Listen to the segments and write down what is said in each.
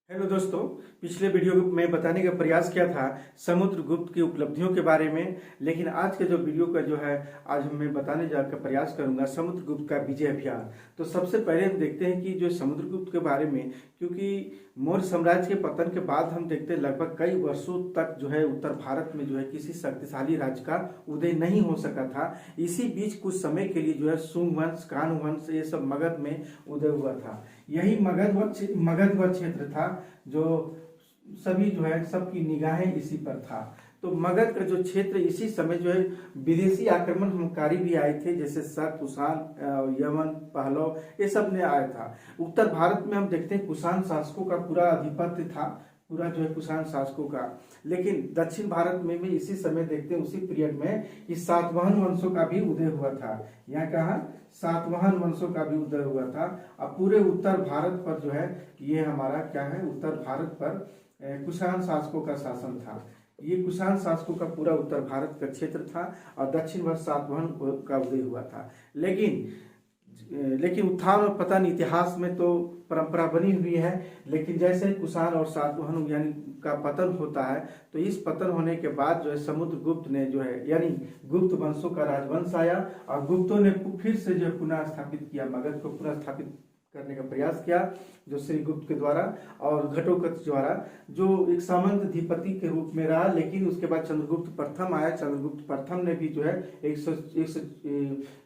Hello दोस्तों। पिछले video में बताने का प्रयास किया था समुद्रगुप्त की उपलब्धियों के बारे में, लेकिन आज के जो वीडियो का जो है आज मैं बताने का प्रयास करूंगा समुद्रगुप्त का विजय अभियान। तो सबसे पहले हम देखते हैं कि जो समुद्रगुप्त के बारे में, क्योंकि मौर्य साम्राज्य के पतन के बाद हम देखते हैं लगभग कई वर्षों तक जो है उत्तर भारत में जो है किसी शक्तिशाली राज्य का उदय नहीं हो सका था। इसी बीच कुछ समय के लिए जो है शुंग वंश, कान्व वंश, ये सब मगध में उदय हुआ था। यही मगध वह क्षेत्र था जो सभी जो है सबकी निगाहें इसी पर था। तो मगध का जो क्षेत्र, इसी समय जो है विदेशी आक्रमणकारी भी आए थे, जैसे शक, कुषाण, यमन, पहलव, ये सब ने आया था। उत्तर भारत में हम देखते हैं कुषाण शासकों का पूरा आधिपत्य था, पूरा जो है कुषाण शासकों का। लेकिन दक्षिण भारत में भी इसी समय देखते हैं, उसी पीरियड में कि सातवाहन वंशों का भी उदय हुआ था। यहाँ कहा सातवाहन वंशों का भी उदय हुआ था। अब पूरे उत्तर भारत पर जो है ये हमारा क्या है, उत्तर भारत पर कुषाण शासकों का शासन था। ये कुषाण शासकों का पूरा उत्तर भारत का क्षेत्र था और दक्षिण भारत सातवाहन का उदय हुआ था। लेकिन उत्थान और पतन इतिहास में तो परंपरा बनी हुई है। लेकिन जैसे कुषाण और सातवाहन यानी का पतन होता है, तो इस पतन होने के बाद जो है समुद्रगुप्त ने जो है यानी गुप्त वंशों का राजवंश आया और गुप्तों ने फिर से जो पुनः स्थापित किया, मगध को पुनः स्थापित करने का प्रयास किया, जो श्रीगुप्त के द्वारा और घटोत्कच द्वारा, जो एक सामंत अधिपति के रूप में रहा। लेकिन उसके बाद चंद्रगुप्त प्रथम आया। चंद्रगुप्त प्रथम ने भी जो है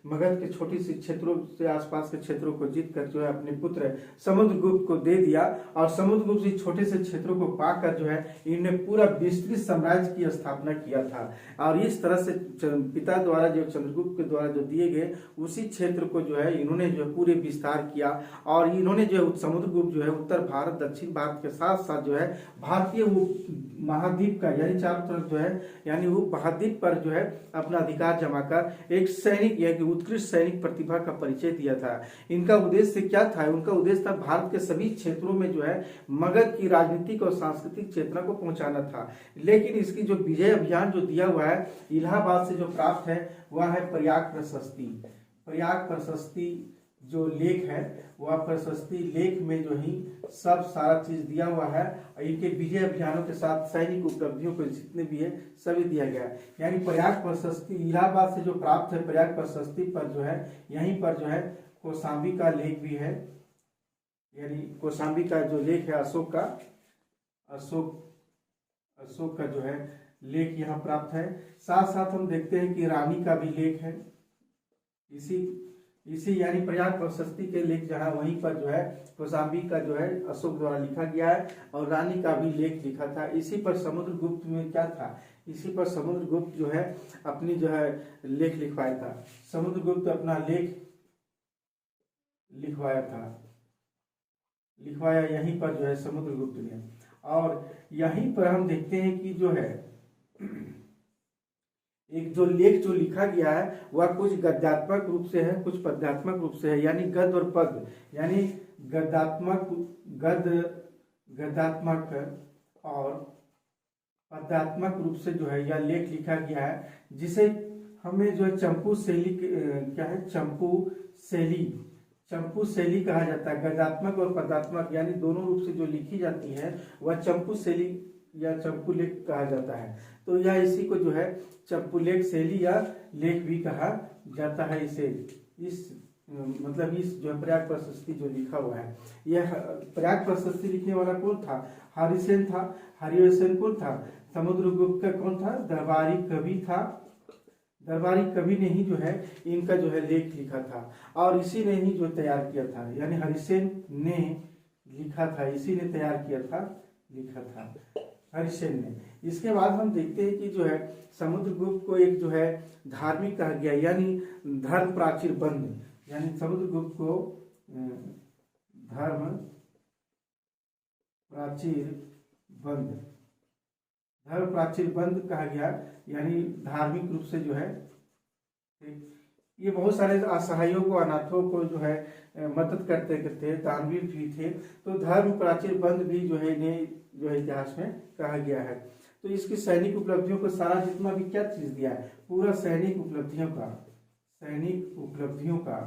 मगध के छोटी सी क्षेत्रों से आसपास के क्षेत्रों को जीत कर जो है अपने पुत्र समुद्रगुप्त को दे दिया। और समुद्रगुप्त इस छोटे से क्षेत्रों को पाकर जो है इन्हें पूरा विस्तृत साम्राज्य की स्थापना किया था। और इस तरह से पिता द्वारा, जो चंद्रगुप्त के द्वारा जो दिए गए उसी क्षेत्र को जो है इन्होंने जो है पूरे विस्तार किया। और इन्होंने जो है समुद्रगुप्त जो है उत्तर भारत, दक्षिण भारत के साथ साथ जो है भारतीय महाद्वीप का यानी चारों तरफ जो है यानी वो महाद्वीप पर जो है अपना अधिकार जमाकर एक सैनिक या उत्कृष्ट सैनिक प्रतिभा का परिचय दिया था। इनका उद्देश्य क्या था? उनका उद्देश्य था भारत के सभी क्षेत्रों में जो है मगध की राजनीतिक और सांस्कृतिक चेतना को पहुंचाना था। लेकिन इसकी जो विजय अभियान जो दिया हुआ है इलाहाबाद से जो प्राप्त है वह है प्रयाग प्रशस्ति। प्रयाग प्रशस्ति जो लेख है वह प्रशस्ति लेख में जो ही सब सारा चीज दिया हुआ है। इनके विजय अभियानों के साथ सैनिक उपलब्धियों को जितने भी है सभी दिया गया है। यानी प्रयाग प्रशस्ति इलाहाबाद से जो प्राप्त है, प्रयाग प्रशस्ति पर जो है यहीं पर जो है कौशाम्बी का लेख भी है। यानी कौशाम्बी का जो लेख है अशोक का, अशोक का जो है लेख यहाँ प्राप्त है। साथ साथ हम देखते हैं कि रानी का भी लेख है। इसी यानी प्रयाग प्रशस्ति के लेख जहाँ वहीं पर जो है कौशाम्बी का जो है अशोक द्वारा लिखा गया है और रानी का भी लेख लिखा था। इसी पर समुद्रगुप्त में क्या था, इसी पर समुद्रगुप्त जो है अपनी जो है लेख लिखवाया था। समुद्रगुप्त अपना लेख लिखवाया यहीं पर जो है समुद्रगुप्त ने। और यहीं पर हम देखते हैं कि जो है एक जो लेख जो लिखा गया है वह कुछ गद्यात्मक रूप से है, कुछ पद्यात्मक रूप से है। यानी गद्य और पद्य, यानी गद्यात्मक और पद्यात्मक रूप से जो है यह लेख लिखा गया है, जिसे हमें जो है चंपू शैली कहा जाता है। गद्यात्मक और पद्यात्मक यानी दोनों रूप से जो लिखी जाती है वह चंपू शैली या चंपू लेख कहा जाता है। तो यह इसी को जो है चंपू लेख शैली या लेख भी कहा जाता है। इसे इस जो प्रयाग प्रशस्ति जो लिखा हुआ है, यह प्रयाग प्रशस्ति लिखने वाला कौन था? हरिसेन था। हरिसेन कौन था? समुद्रगुप्त का कौन था? दरबारी कवि था। दरबारी कवि ने ही जो है इनका जो है लेख लिखा था और इसी ने ही जो तैयार किया था। यानी हरिसेन ने लिखा था, इसी ने तैयार किया था, लिखा था हरिसेन ने। इसके बाद हम देखते हैं कि जो है समुद्रगुप्त को एक जो है धार्मिक कहा गया, यानी धर्म प्राचीर बंद, यानी समुद्रगुप्त को धर्म प्राचीर बंद कहा गया। यानी धार्मिक रूप से जो है ये बहुत सारे असहायों को, अनाथों को जो है मदद करते थे, दानवीर भी थे। तो धर्म प्राचीर बंद भी जो है इन्हें जो है इतिहास में कहा गया है। तो इसकी सैनिक उपलब्धियों को सारा जितना भी क्या चीज दिया है, पूरा सैनिक उपलब्धियों का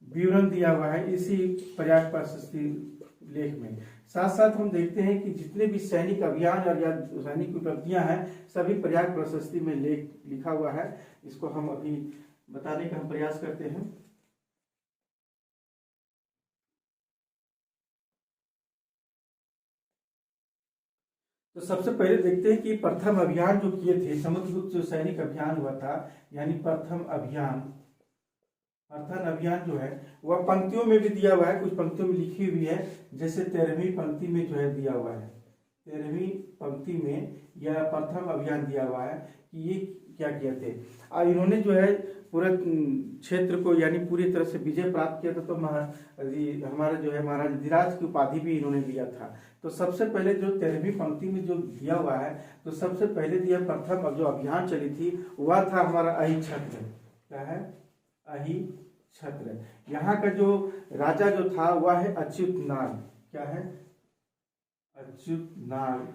विवरण दिया हुआ है इसी प्रयाग प्रशस्ति लेख में। साथ साथ हम देखते हैं कि जितने भी सैनिक अभियान और या सैनिक उपलब्धियां हैं सभी प्रयाग प्रशस्ति में लेख लिखा हुआ है। इसको हम अभी बताने का हम प्रयास करते हैं। तो सबसे पहले देखते हैं कि प्रथम अभियान जो किए थे समुद्रगुप्त, जो सैनिक अभियान हुआ था यानी प्रथम अभियान जो है वह पंक्तियों में भी दिया हुआ है, कुछ पंक्तियों में लिखी हुई है। जैसे 13वीं पंक्ति में जो है दिया हुआ है, 13वीं पंक्ति में यह प्रथम अभियान दिया हुआ है कि ये क्या किए थे। और इन्होंने जो है पूरे क्षेत्र को यानी पूरी तरह से विजय प्राप्त किया था। तो हमारा जो है महाराज धीराज की उपाधि भी इन्होंने लिया था। तो सबसे पहले जो 13वीं पंक्ति में जो दिया हुआ है, तो सबसे पहले दिया प्रथम जो अभियान चली थी वह था हमारा अहि छत्र। क्या है? अहि छत्र। यहाँ का जो राजा जो था वह है अच्युतनाग। क्या है? अच्युतनाग।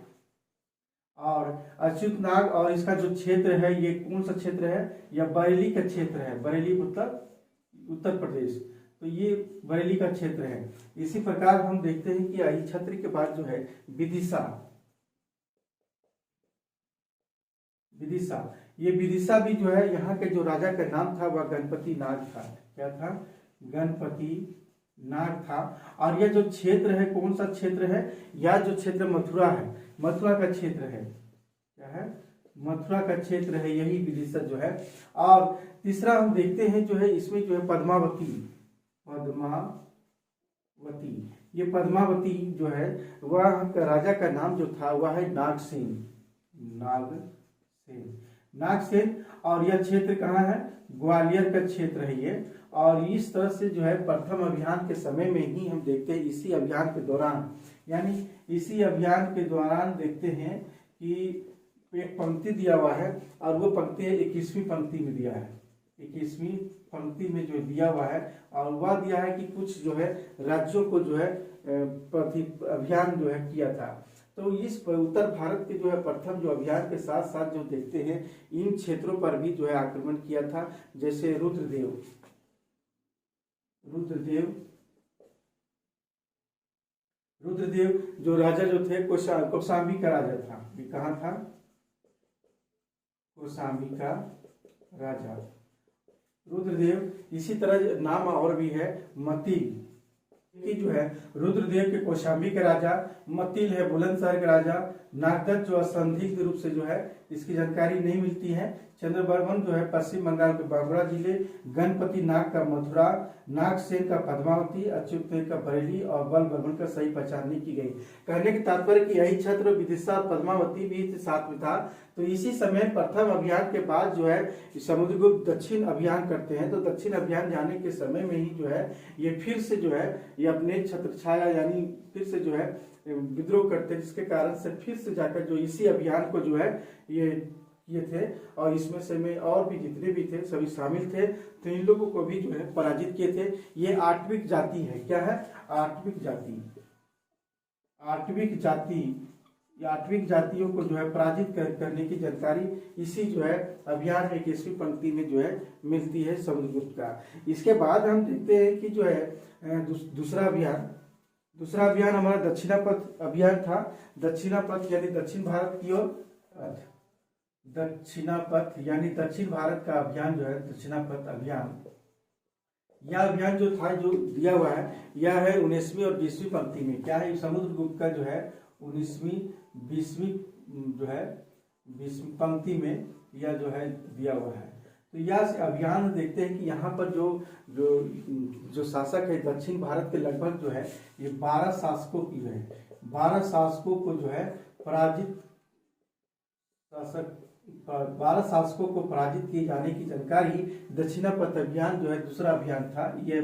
और अच्युतनाग और इसका जो क्षेत्र है ये कौन सा क्षेत्र है? यह बरेली का क्षेत्र है, बरेली उत्तर प्रदेश। तो ये बरेली का क्षेत्र है। इसी प्रकार हम देखते हैं कि अहि छत्र के बाद जो है विदिशा, ये विदिशा भी जो है यहाँ के जो राजा का नाम था वह गणपति नाग था। क्या था? गणपति नाग था। और यह जो क्षेत्र है कौन सा क्षेत्र है? यह जो क्षेत्र मथुरा है, मथुरा का क्षेत्र है। क्या है? मथुरा का क्षेत्र है, यही विदिशा जो है। और तीसरा हम देखते हैं जो है इसमें जो है पद्मावती, ये पद्मावती जो है वह राजा का नाम जो था वह है नागसेन। और यह क्षेत्र कहाँ है? ग्वालियर का क्षेत्र है ये। और इस तरह से जो है प्रथम अभियान के समय में ही हम देखते हैं, इसी अभियान के दौरान देखते हैं कि एक पंक्ति दिया हुआ है और वो पंक्ति है 21वीं पंक्ति में दिया है। 21वीं पंक्ति में जो दिया हुआ है और वह दिया है कि कुछ जो है राज्यों को जो है अभियान जो है किया था। तो इस उत्तर भारत के जो है प्रथम जो अभियान के साथ साथ जो देखते हैं इन क्षेत्रों पर भी जो है आक्रमण किया था। जैसे रुद्रदेव जो राजा जो थे कौशाम्बी का राजा था। ये कहाँ था? कौशाम्बी का राजा रुद्रदेव। इसी तरह नाम और भी है मतील, कि जो है रुद्रदेव के कौशाम्बी के राजा, मतील है बुलंदशहर के राजा, नागदत्त जो असंदिग्ध रूप से जो है इसकी जानकारी नहीं मिलती है। चंद्रवर्मन जो है पश्चिम बंगाल के बांकुड़ा जिले, गणपति नाग का मथुरा, नागसेन का पद्मावती, अच्युतनाग का बरेली और बलवर्मन का सही पहचान नहीं की गई। कहने के तात्पर्य कि यही छत्र, विदिशा, पद्मावती भी साथ में था। तो इसी समय प्रथम अभियान के बाद जो है समुद्रगुप्त दक्षिण अभियान करते हैं। तो दक्षिण अभियान जाने के समय में ही जो है ये फिर से जो है ये अपने छत्र छाया यानी फिर से जो है विद्रोह करते हैं, जिसके कारण से फिर से जाकर जो इसी अभियान को जो है ये थे। और इसमें से में और भी जितने भी थे सभी शामिल थे। तो इन लोगों को भी जो है पराजित किए थे। ये आठविक जाति है। क्या है? आठविक जातियों को जो है पराजित करने की जानकारी इसी जो है अभियान में 21वीं पंक्ति में जो है मिलती है समुद्रगुप्त का। इसके बाद हम देखते हैं कि जो है दूसरा अभियान हमारा दक्षिणापथ अभियान था। दक्षिणापथ यानी दक्षिण भारत की ओर, दक्षिणापथ यानी दक्षिण भारत का अभियान जो है दक्षिणापथ अभियान। यह अभियान जो था जो दिया हुआ है यह है 19वीं और 20वीं पंक्ति में। क्या है? समुद्रगुप्त का जो है 19वीं 20वीं जो है 20वीं पंक्ति में यह जो है दिया हुआ है। तो यह अभियान देखते हैं कि यहाँ पर जो शासक है दक्षिण भारत के लगभग जो है ये 12 शासकों की है, 12 शासकों को जो है पराजित 12 शासकों को पराजित किए जाने की जानकारी दक्षिणापथ अभियान जो है दूसरा अभियान था। ये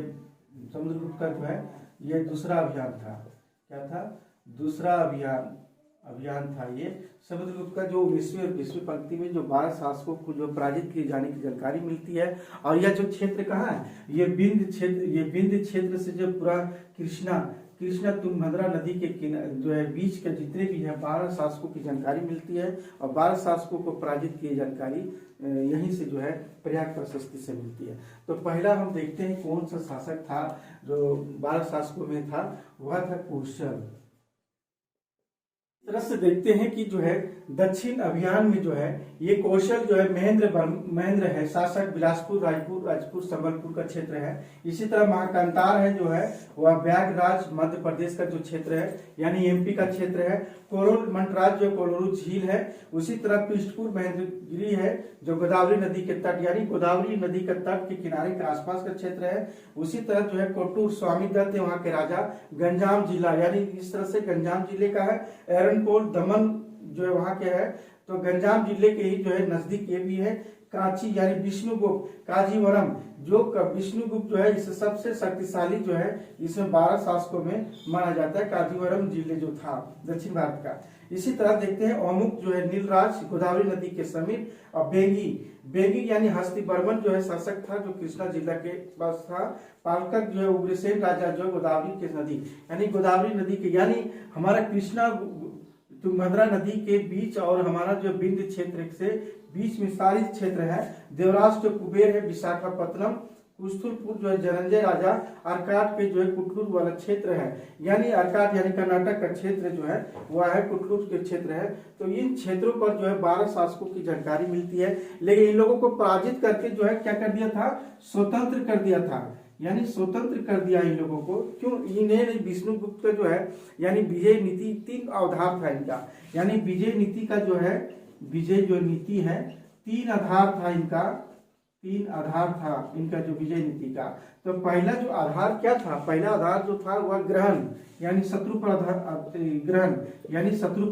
समुद्रगुप्त का जो है ये दूसरा अभियान था। क्या था? दूसरा अभियान था ये समुद्रगुप्त का, जो 19वीं और 20वीं पंक्ति में जो 12 शासकों को जो पराजित किए जाने की जानकारी मिलती है। और यह जो क्षेत्र कहाँ है? ये विंध्य क्षेत्र से जो पूरा कृष्णा तुंगभद्रा नदी के जो है बीच के जितने भी हैं 12 शासकों की जानकारी मिलती है और 12 शासकों को पराजित की जानकारी यहीं से जो है प्रयाग प्रशस्ति से मिलती है। तो पहला हम देखते हैं कौन सा शासक था जो 12 शासकों में था, वह था कौशल। तरह से देखते हैं कि जो है दक्षिण अभियान में जो है ये कौशल जो है महेंद्र है शासक, बिलासपुर राजपुर संबलपुर का क्षेत्र है। इसी तरह महाकांतार है जो है वह व्याघराज मध्य प्रदेश का जो क्षेत्र है यानी एमपी का क्षेत्र है। कोरोल मंटराज जो कोलोरू झील है। उसी तरह पृष्ठपुर महेंद्रगिरी है जो गोदावरी नदी के तट यानी गोदावरी नदी के तट के किनारे के आसपास का क्षेत्र है। उसी तरह जो है कोटूर स्वामी दत्त है वहां के राजा। गंजाम जिला यानी इस तरह से गंजाम जिले का है। एरनकोट दमन जो है वहां के है, तो गंजाम जिले के ही जो है नजदीक ये भी है। कांची यानी विष्णुगुप्त काजीवरम जो विष्णुगुप्त जो है इसे सबसे शक्तिशाली जो है इसमें 12 शासकों में माना जाता है। काजीवरम जिले जो था दक्षिण भारत का। इसी तरह देखते हैं अमुक जो है नीलराज गोदावरी नदी के समीप। और बेंगी यानी हस्तिवर्मन जो है शासक था जो कृष्णा जिला के पास था। पालकक जो है उग्रसेन राजा जो गोदावरी के नदी यानी गोदावरी नदी के यानी हमारा कृष्णा तुंगभद्रा नदी के बीच और हमारा जो बिंद क्षेत्र से बीच में सारी क्षेत्र है। देवराज जो कुबेर है विशाखापत्तनम। कुस्तुरपुर जो है जनंजय राजा। अर्काट के जो है कुटलूर वाला क्षेत्र है यानी अर्काट यानी कर्नाटक का क्षेत्र जो है वह है कुटलूर के क्षेत्र है। तो इन क्षेत्रों पर जो है 12 शासकों की जानकारी मिलती है। लेकिन इन लोगों को पराजित करके जो है क्या कर दिया था, स्वतंत्र कर दिया था यानी स्वतंत्र कर दिया इन लोगों को। क्यों, इन्हें विष्णुगुप्त का जो है यानी विजय नीति 3 अवधार था इनका यानी विजय नीति का जो है विजय जो नीति है 3 आधार था इनका। 3 आधार था इनका जो विजय नीति का। तो पहला जो आधार क्या था, पहला आधार जो था वह ग्रहण यानी शत्रु पर ग्रहण यानी शत्रु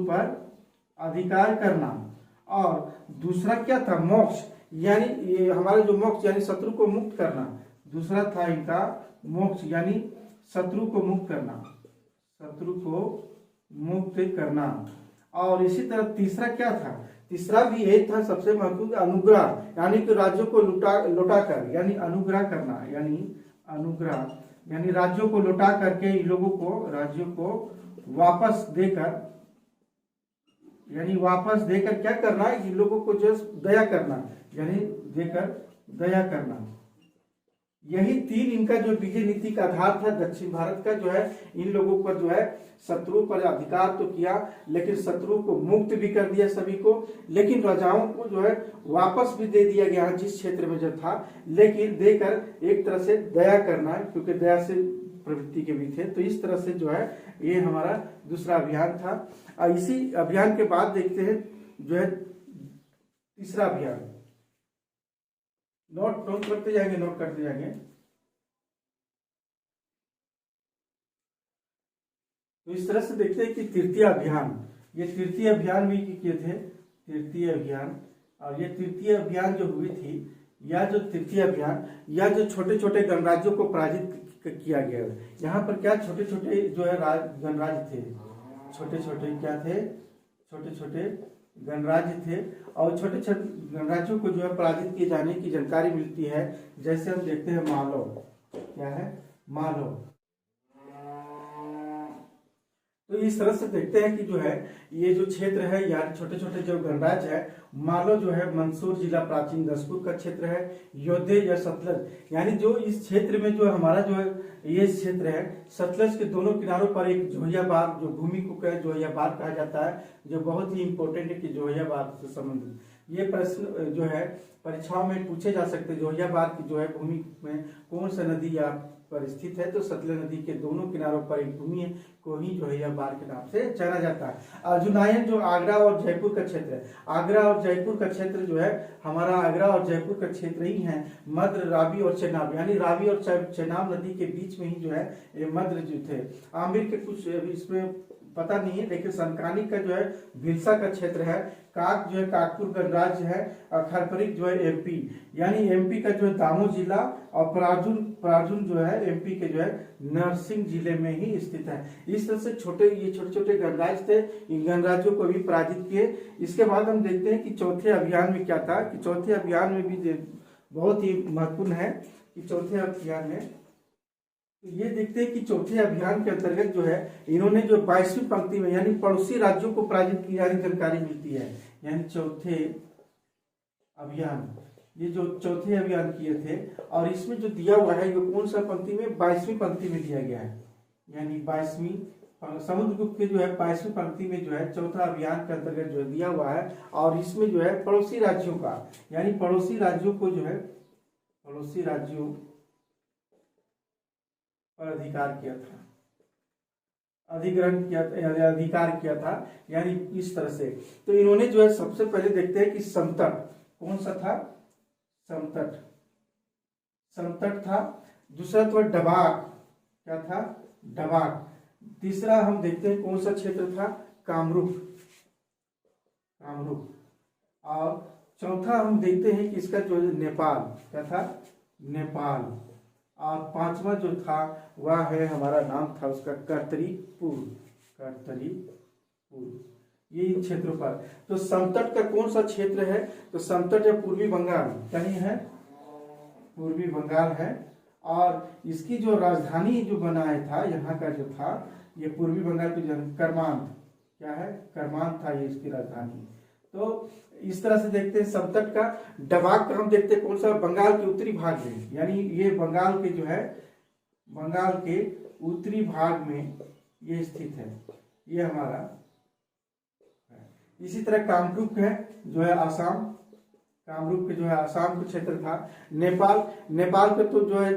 पर अधिकार करना। और दूसरा क्या था, मोक्ष यानी ये हमारा जो मोक्ष यानी शत्रु को मुक्त करना। दूसरा था इनका मोक्ष यानी शत्रु को मुक्त करना। और इसी तरह तीसरा क्या था, तीसरा भी एक था सबसे महत्वपूर्ण, अनुग्रह यानी कि राज्यों को लौटा कर यानी अनुग्रह करना यानी राज्यों को लौटा करके इन लोगों को राज्यों को वापस देकर क्या करना है, इन लोगों को जो दया करना यानी देकर दया करना। यही 3 इनका जो विजय नीति का आधार था। दक्षिण भारत का जो है इन लोगों पर जो है शत्रु पर अधिकार तो किया लेकिन शत्रु को मुक्त भी कर दिया सभी को। लेकिन राजाओं को जो है वापस भी दे दिया गया जिस क्षेत्र में जो था, लेकिन देकर एक तरह से दया करना क्योंकि दया से प्रवृत्ति के भी थे। तो इस तरह से जो है ये हमारा दूसरा अभियान था। और इसी अभियान के बाद देखते हैं जो है तीसरा अभियान। नोट करते जाएंगे। तो इस तरह से देखते हैं कि तृतीय अभियान, ये तृतीय अभियान भी किए थे। तृतीय अभियान, और ये तृतीय अभियान जो हुई थी या जो तृतीय अभियान या जो छोटे छोटे गणराज्यों को पराजित किया गया। यहाँ पर क्या छोटे छोटे जो है गणराज्य थे, छोटे छोटे गणराज्य थे और छोटे छोटे गणराज्यों को जो है पराजित किए जाने की जानकारी मिलती है। जैसे हम देखते हैं मालव, क्या है मालव। तो इस तरह से देखते हैं कि जो है ये जो क्षेत्र है यार छोटे छोटे जो गणराज्य है। मालव जो है मंदसौर जिला प्राचीन दसपुर का क्षेत्र है। योद्धे या सतलज यानी जो इस क्षेत्र में जो हमारा जो है ये क्षेत्र है सतलज के दोनों किनारों पर एक जोहिया बाग जो भूमि को जोहिया बाग कहा जाता है, जो बहुत ही इंपॉर्टेंट है कि जोहिया बाग से संबंधित ये प्रश्न जो है परीक्षाओं में पूछे जा सकते हैं। जोहिया बाग की जो है भूमि में कौन सा नदी या पर स्थित है, तो सतलज नदी के दोनों किनारों पर एक भूमि है को ही जोहिया बाग के नाम से जाना जाता है। अर्जुनायन जो आगरा और जयपुर का क्षेत्र है, आगरा और जयपुर का क्षेत्र जो है हमारा आगरा और जयपुर का क्षेत्र ही है। मद्र, रावी और चेनाब यानी रावी और चेनाब नदी के बीच में ही जो है ये मद्र जो थे। आमिर के कुछ इसमें पता नहीं है लेकिन संक्रानिक का जो है भिलसा का क्षेत्र है। काक जो है काकपुर गणराज्य है। और खरपरिक जो है एमपी यानी एमपी का जो है दामोह जिला। और प्रार्जुन जो है एमपी के जो है नरसिंह जिले में ही स्थित है। इस तरह से ये छोटे छोटे गणराज्य थे, इन गणराज्यों को भी पराजित किए। इसके बाद हम देखते हैं कि चौथे अभियान में क्या था, कि चौथे अभियान में भी बहुत ही महत्वपूर्ण है कि चौथे अभियान में तो ये देखते हैं कि चौथे अभियान के अंतर्गत जो है इन्होंने जो 22वीं पंक्ति में यानी पड़ोसी राज्यों को पराजित की जाने की जानकारी मिलती है। यानी चौथे अभियान, ये जो चौथे अभियान किए थे, और इसमें जो दिया हुआ है ये कौन सा पंक्ति में, 22वीं पंक्ति में दिया गया है। यानी 22वीं समुद्रगुप्त के जो है 22वीं पंक्ति में जो है चौथा अभियान के अंतर्गत जो दिया हुआ है, और इसमें जो है पड़ोसी राज्यों का यानी पड़ोसी राज्यों को जो है पड़ोसी राज्यों पर अधिकार किया था, अधिग्रहण किया, अधिकार किया था, यानी इस तरह से। तो इन्होंने जो है सबसे पहले देखते हैं कि समतट कौन सा था, समतट, समतट था। दूसरा तो डबाक, क्या था, डबाक। तीसरा हम देखते हैं कौन सा क्षेत्र था, कामरूप, कामरूप। और चौथा हम देखते हैं कि इसका जो नेपाल, क्या था, नेपाल। और पांचवा जो था वह है, हमारा नाम था उसका कर्तरीपुर, कर्तरीपुर। ये इन क्षेत्रों पर। तो समतट का कौन सा क्षेत्र है, तो समतट है पूर्वी बंगाल, कहीं है पूर्वी बंगाल है। और इसकी जो राजधानी जो बनाया था यहाँ का जो था, ये पूर्वी बंगाल की करमांत, क्या है, करमांत था ये इसकी राजधानी। तो इस तरह से देखते हैं समतट का। डबाक का हम देखते हैं कौन सा, बंगाल के उत्तरी भाग में, यानी ये बंगाल के जो है बंगाल के उत्तरी भाग में ये स्थित है, ये हमारा है। इसी तरह कामरूप है जो है आसाम, कामरूप के जो है आसाम का क्षेत्र था। नेपाल, नेपाल का तो जो है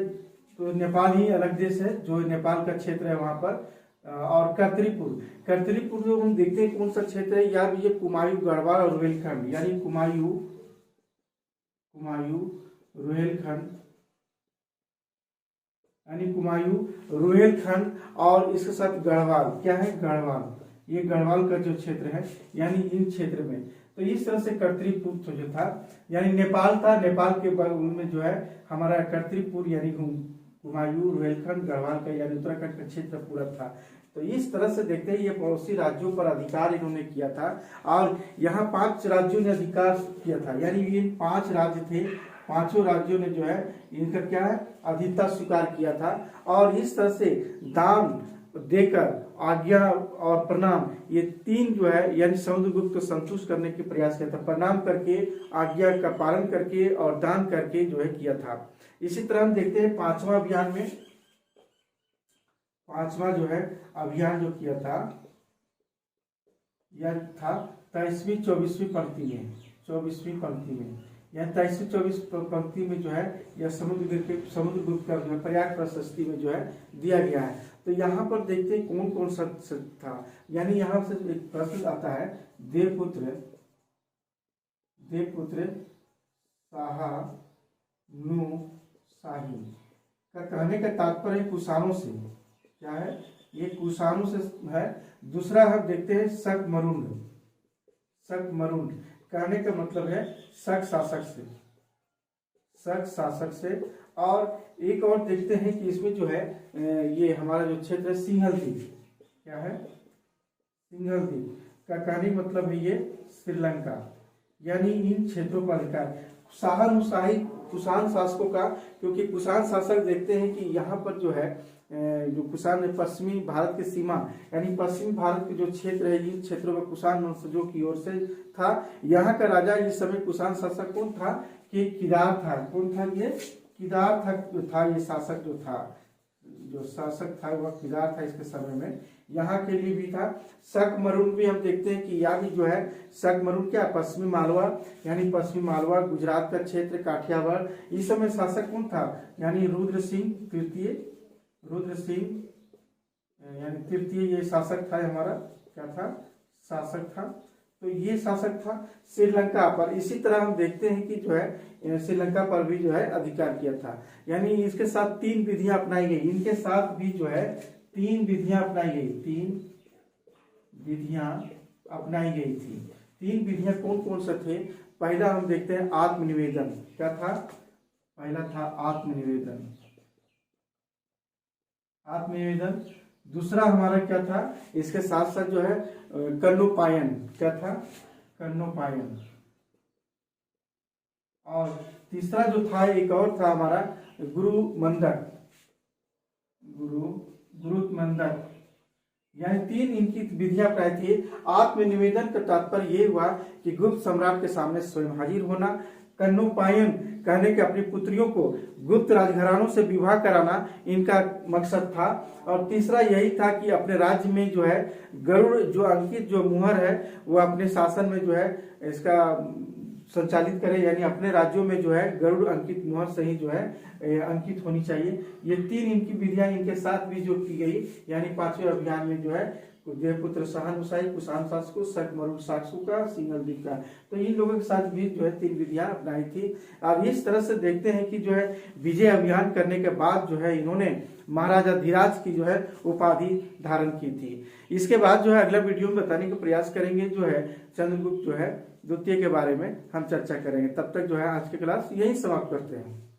तो नेपाल ही अलग देश है, जो नेपाल का क्षेत्र है वहां पर। और कर्तरीपुर, कर्तरीपुर जो हम देखते हैं कौन सा क्षेत्र है, या ये कुमायूं गढ़वाल और रुहेलखंड, यानी कुमायूं, कुमायूं रुहेलखंड, यानी कुमायूं रुहेलखंड, और इसके साथ गढ़वाल, क्या है, गढ़वाल, ये गढ़वाल का जो क्षेत्र है, यानी इन क्षेत्र में। तो इस तरह से कर्तरीपुर जो था, यानी नेपाल था, नेपाल के बगल में जो है हमारा कर्तरीपुर, यानी कुमायूं रुहेलखंड गढ़वाल का, यानी उत्तराखंड का क्षेत्र पूरा था। तो इस तरह से देखते हैं ये पड़ोसी राज्यों पर अधिकार इन्होंने किया था। और यहाँ 5 राज्यों ने अधिकार किया था, यानी ये 5 राज्य थे, पांचों राज्यों ने जो है इनका क्या है, अधिकता स्वीकार किया था। और इस तरह से दान देकर आज्ञा और प्रणाम, ये 3 जो है यानी समुद्रगुप्त को संतुष्ट करने के प्रयास किया था। प्रणाम करके, आज्ञा का पालन करके और दान करके जो है किया था। इसी तरह हम देखते हैं 5वां अभियान में, 5वां जो है अभियान जो किया था यह था 23वीं 24वीं पंक्ति में, 24वीं पंक्ति में, या 23वीं 24वीं पंक्ति में जो है यह समुद्रगुप्त का जो है प्रयाग प्रशस्ति में जो है दिया गया है। तो यहाँ पर देखते हैं कौन कौन सा था, यानी यहाँ से एक प्रश्न आता है, देवपुत्र, देवपुत्र साहा नु शाही का कहने का तात्पर्य कुषाणों से, क्या है, ये कुषाणों से है। दूसरा हम देखते हैं शक मरुंड, शक मरुंड कहने का मतलब है शक शासक से, शक शासक से। और एक और देखते हैं कि इसमें जो है ये हमारा जो क्षेत्र है सिंहल द्वीप, क्या है, सिंहल द्वीप का कहने मतलब है ये श्रीलंका, यानी इन क्षेत्रों पर अधिकार। शाही कुषाण शासकों का, क्योंकि कुषाण शासक देखते हैं कि यहाँ पर जो है जो कुषाण ने पश्चिमी भारत की सीमा, यानी पश्चिमी भारत के जो क्षेत्र है, इन क्षेत्रों में कुषाण वंशजों की ओर से था। यहाँ का राजा इस समय कुषाण शासक कौन था, कि किदार था। कौन था, ये किदार था ये शासक जो था, जो शासक था वह किदार था इसके समय में। यहाँ के लिए भी था। शक मरुन भी हम देखते हैं कि यह भी जो है शक मरुन क्या, पश्चिमी मालवा, यानी पश्चिमी मालवा गुजरात का क्षेत्र, काठियावाड़। इस समय शासक कौन था, यानी रुद्र सिंह तृतीय, रुद्र सिंह यानी तृतीय ये शासक था हमारा, क्या था, शासक था। तो ये शासक था श्रीलंका पर। इसी तरह हम देखते हैं कि जो है श्रीलंका पर भी जो है अधिकार किया था। यानी इसके साथ 3 विधियां अपनाई गई, इनके साथ भी जो है 3 विधियां अपनाई गई, 3 विधियां अपनाई गई थी। 3 विधियां कौन कौन से थे, पहला हम देखते हैं आत्मनिवेदन, क्या था, पहला था आत्मनिवेदन, आत्मनिवेदन। दूसरा हमारा क्या था, इसके साथ साथ जो है कर्णोपायन, क्या था, कर्णोपायन। और तीसरा जो था एक और था हमारा गुरु मंडक, गुरुत्मंडक, यानी 3 इनकी विधियां प्राय थी। आत्मनिवेदन का तात्पर्य ये हुआ कि गुप्त सम्राट के सामने स्वयं हाजिर होना। कन्नुपायन कहने के अपनी पुत्रियों को गुप्त राजघरानों से विवाह कराना इनका मकसद था। और तीसरा यही था कि अपने राज्य में जो है गरुड़ जो अंकित जो मुहर है वो अपने शासन में जो है इसका संचालित करें, यानी अपने राज्यों में जो है गरुड़ अंकित मुहर से ही जो है अंकित होनी चाहिए। ये 3 इनकी विधियां इनके साथ भी जो की गई, यानी 5वें अभियान में जो है देवपुत्र सहनुसाई, कुषाण शासको, शक मरुड़ शासुका, सिंगल का, तो इन लोगों के साथ भी जो है 3 विधियां अपनाई थी। अब इस तरह से देखते हैं कि जो है विजय अभियान करने के बाद जो है इन्होंने महाराजा धीराज की जो है उपाधि धारण की थी। इसके बाद जो है अगला वीडियो में बताने का प्रयास करेंगे जो है चंद्रगुप्त जो है द्वितीय के बारे में हम चर्चा करेंगे। तब तक जो है आज की क्लास यही समाप्त करते हैं।